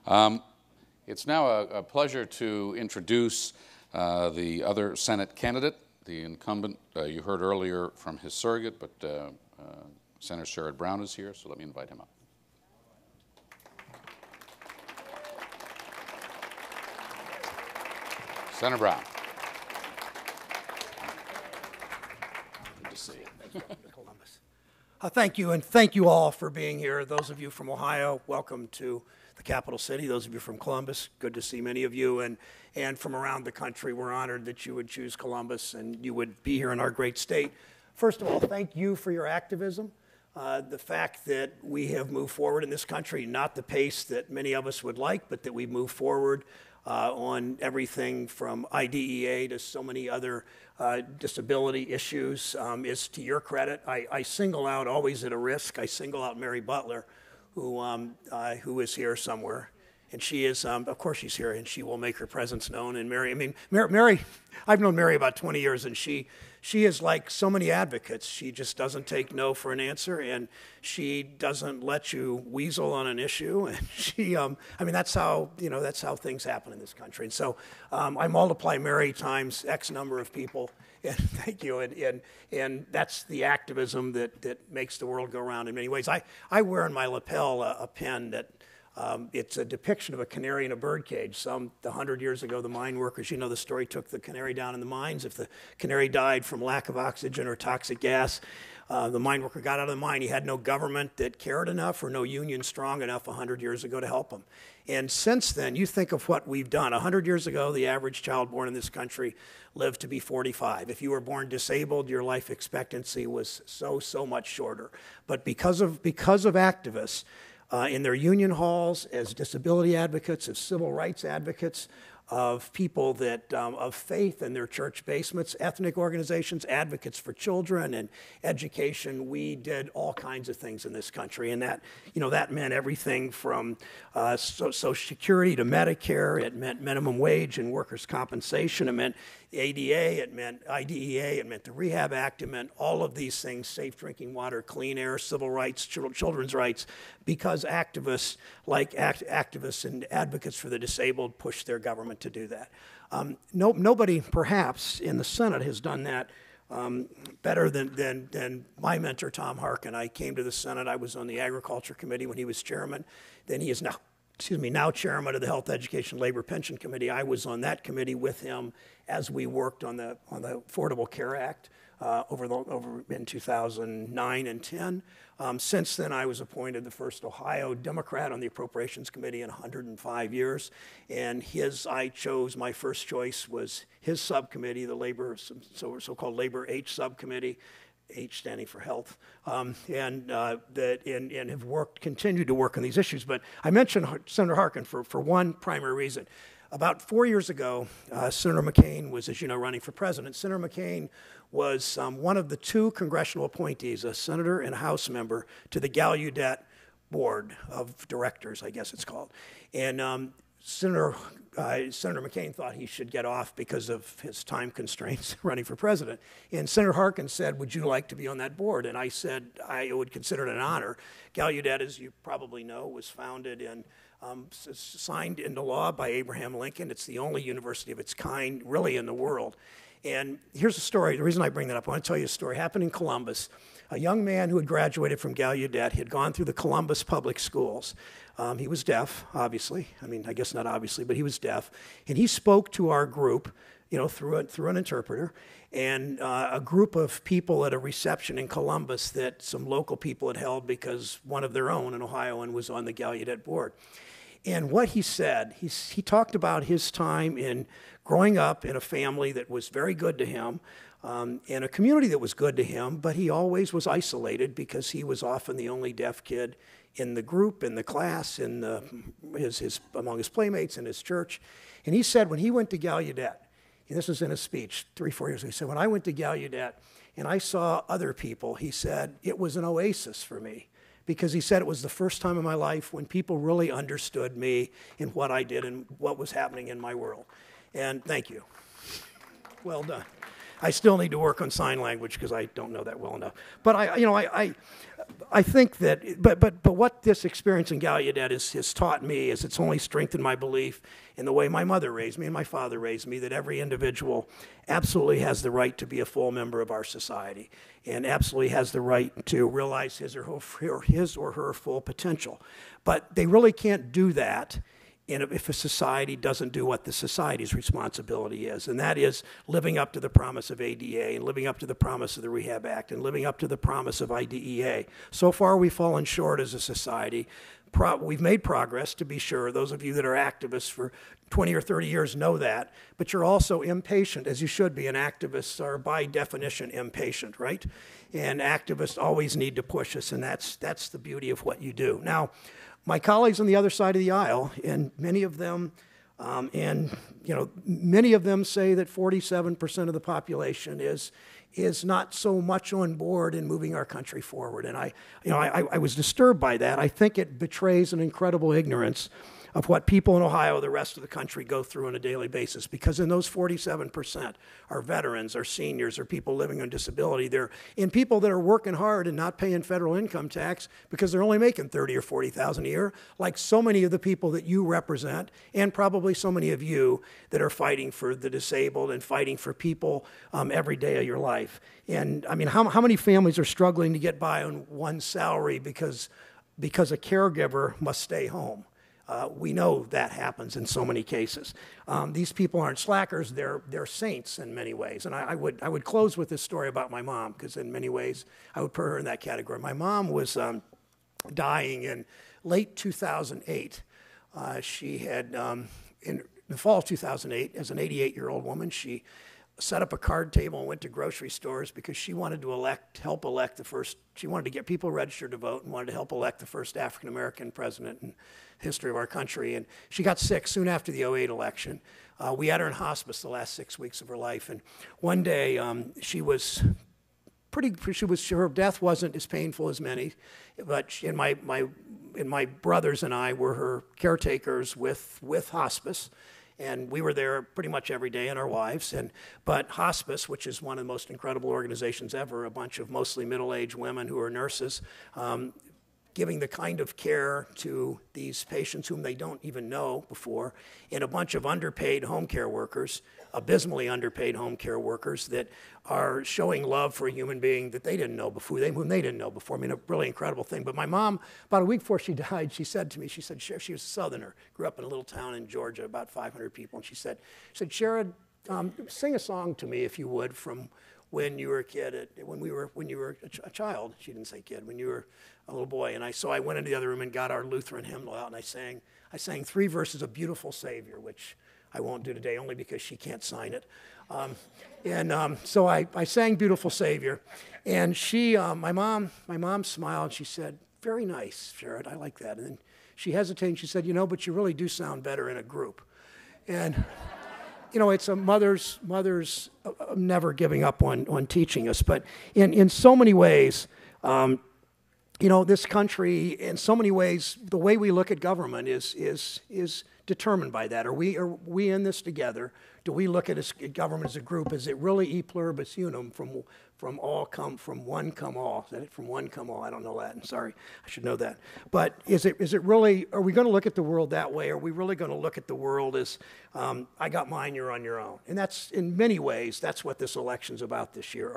It's now a pleasure to introduce the other Senate candidate, the incumbent. You heard earlier from his surrogate, but Senator Sherrod Brown is here, so let me invite him up. Senator Brown. Good to see you. Thank you, and thank you all for being here. Those of you from Ohio, welcome to the capital city. Those of you from Columbus, good to see many of you. And from around the country, we're honored that you would choose Columbus and you would be here in our great state. First of all, thank you for your activism. The fact that we have moved forward in this country, not the pace that many of us would like, but that we move forward on everything from IDEA to so many other disability issues is to your credit. I single out, always at a risk, I single out Mary Butler, who is here somewhere. And she is, of course she's here, and she will make her presence known. And Mary, I've known Mary about 20 years, and she is like so many advocates. She just doesn't take no for an answer, and she doesn't let you weasel on an issue. And she, that's how things happen in this country. And so I multiply Mary times X number of people, and thank you. And that's the activism that makes the world go round in many ways. I wear on my lapel a pen that it's a depiction of a canary in a bird cage. 100 years ago, the mine workers, you know the story, took the canary down in the mines. If the canary died from lack of oxygen or toxic gas, the mine worker got out of the mine. He had no government that cared enough or no union strong enough 100 years ago to help him. And since then, you think of what we've done. 100 years ago, the average child born in this country lived to be 45. If you were born disabled, your life expectancy was so much shorter. But because of activists, in their union halls, as disability advocates, as civil rights advocates, of people that of faith in their church basements, ethnic organizations, advocates for children and education. We did all kinds of things in this country, and that meant everything from Social Security to Medicare. It meant minimum wage and workers' compensation. It meant ADA. It meant IDEA. It meant the Rehab Act. It meant all of these things: safe drinking water, clean air, civil rights, children's rights, because activists activists and advocates for the disabled pushed their government to do that. Nobody, perhaps, in the Senate has done that better than my mentor, Tom Harkin. I came to the Senate. I was on the Agriculture Committee when he was chairman. Then he is now chairman of the Health, Education, Labor, Pension Committee. I was on that committee with him as we worked on the Affordable Care Act over in 2009 and 10. Since then, I was appointed the first Ohio Democrat on the Appropriations Committee in 105 years. And my first choice was his subcommittee, the labor, so-called Labor H subcommittee, H standing for health, and have continued to work on these issues. But I mentioned Senator Harkin for one primary reason. About 4 years ago, Senator McCain was, as you know, running for president. Senator McCain was one of the two congressional appointees, a senator and a House member, to the Gallaudet Board of Directors, I guess it's called. And Senator McCain thought he should get off because of his time constraints running for president. And Senator Harkin said, "Would you like to be on that board?" And I said I would consider it an honor. Gallaudet, as you probably know, was founded and signed into law by Abraham Lincoln. It's the only university of its kind, really, in the world. And here's a story. The reason I bring that up, I want to tell you a story. It happened in Columbus. A young man who had graduated from Gallaudet had gone through the Columbus public schools. He was deaf, obviously. I guess not obviously, but he was deaf. And he spoke to our group, through an interpreter, and a group of people at a reception in Columbus that some local people had held because one of their own, an Ohioan, was on the Gallaudet board. And what he said, he talked about his time in growing up in a family that was very good to him, in a community that was good to him, but he always was isolated because he was often the only deaf kid in the group, in the class, among his playmates in his church. And he said when he went to Gallaudet, and this was in a speech 3-4 years ago, he said, when I went to Gallaudet and I saw other people, he said, it was an oasis for me. Because he said it was the first time in my life when people really understood me and what I did and what was happening in my world. And thank you. Well done. I still need to work on sign language because I don't know that well enough. But I think that, but what this experience in Gallaudet has taught me is it's only strengthened my belief in the way my mother raised me and my father raised me, that every individual absolutely has the right to be a full member of our society and absolutely has the right to realize his or her full potential. But they really can't do that if a society doesn't do what the society's responsibility is, and that is living up to the promise of ADA and living up to the promise of the Rehab Act and living up to the promise of IDEA. So far, we've fallen short as a society. We've made progress, to be sure. Those of you that are activists for 20 or 30 years know that, but you're also impatient, as you should be, and activists are by definition impatient, right? And activists always need to push us, and that's the beauty of what you do. Now, my colleagues on the other side of the aisle, and many of them, many of them say that 47% of the population is not so much on board in moving our country forward. And I was disturbed by that. I think it betrays an incredible ignorance of what people in Ohio, the rest of the country, go through on a daily basis. Because in those 47% are veterans, are seniors, are people living on disability. They're in people that are working hard and not paying federal income tax because they're only making $30,000 or $40,000 a year, like so many of the people that you represent, and probably so many of you that are fighting for the disabled and fighting for people every day of your life. And I mean, how many families are struggling to get by on one salary because a caregiver must stay home? We know that happens in so many cases. These people aren't slackers, they're saints in many ways. And I would close with this story about my mom, because in many ways I would put her in that category. My mom was dying in late 2008. She had, in the fall of 2008, as an 88-year-old woman, she set up a card table and went to grocery stores because she wanted to help elect the first, she wanted to get people registered to vote and wanted to help elect the first African-American president in the history of our country. And she got sick soon after the 2008 election. We had her in hospice the last 6 weeks of her life. And one day her death wasn't as painful as many, but my brothers and I were her caretakers with hospice. And we were there pretty much every day, and our wives. But hospice, which is one of the most incredible organizations ever, a bunch of mostly middle-aged women who are nurses, giving the kind of care to these patients whom they don't even know before, and a bunch of underpaid home care workers, abysmally underpaid home care workers that are showing love for a human being that they didn't know before, whom they didn't know before. I mean, a really incredible thing. But my mom, about a week before she died, she said to me, she was a Southerner, grew up in a little town in Georgia, about 500 people, and she said, Sherrod, sing a song to me, if you would, from when you were a kid, when you were a child. She didn't say kid, when you were a little boy. And so I went into the other room and got our Lutheran hymnal out, and I sang 3 verses of Beautiful Savior, which I won't do today only because she can't sign it. So I sang Beautiful Savior, and my mom smiled, and she said, very nice, Sherrod, I like that. And then she hesitated, and she said, but you really do sound better in a group. And it's a mother's never giving up on teaching us. But in so many ways, this country, in so many ways, the way we look at government is determined by that. Are we in this together? Do we look at government as a group? Is it really e pluribus unum, from one come all? Is that it? From one come all? I don't know Latin. Sorry, I should know that. But is it really? Are we going to look at the world that way? Are we really going to look at the world as I got mine, you're on your own? And that's, in many ways, that's what this election's about this year.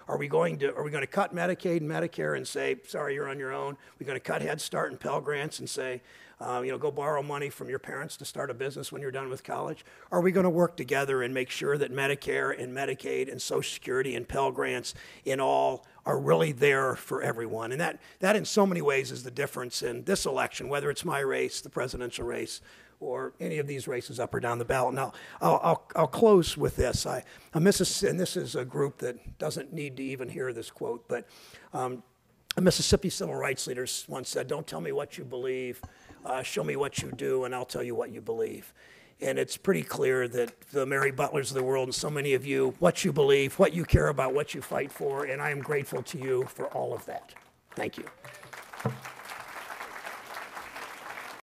Are we going to cut Medicaid and Medicare and say, sorry, you're on your own? We're going to cut Head Start and Pell Grants and say, go borrow money from your parents to start a business when you're done with college? Are we going to work together and make sure that Medicare and Medicaid and Social Security and Pell Grants in all are really there for everyone? And that in so many ways is the difference in this election, whether it's my race, the presidential race, or any of these races up or down the ballot. Now, I'll close with this. And this is a group that doesn't need to even hear this quote, but a Mississippi civil rights leader once said, don't tell me what you believe, show me what you do, and I'll tell you what you believe. And it's pretty clear that the Mary Butlers of the world, and so many of you, what you believe, what you care about, what you fight for, and I am grateful to you for all of that. Thank you.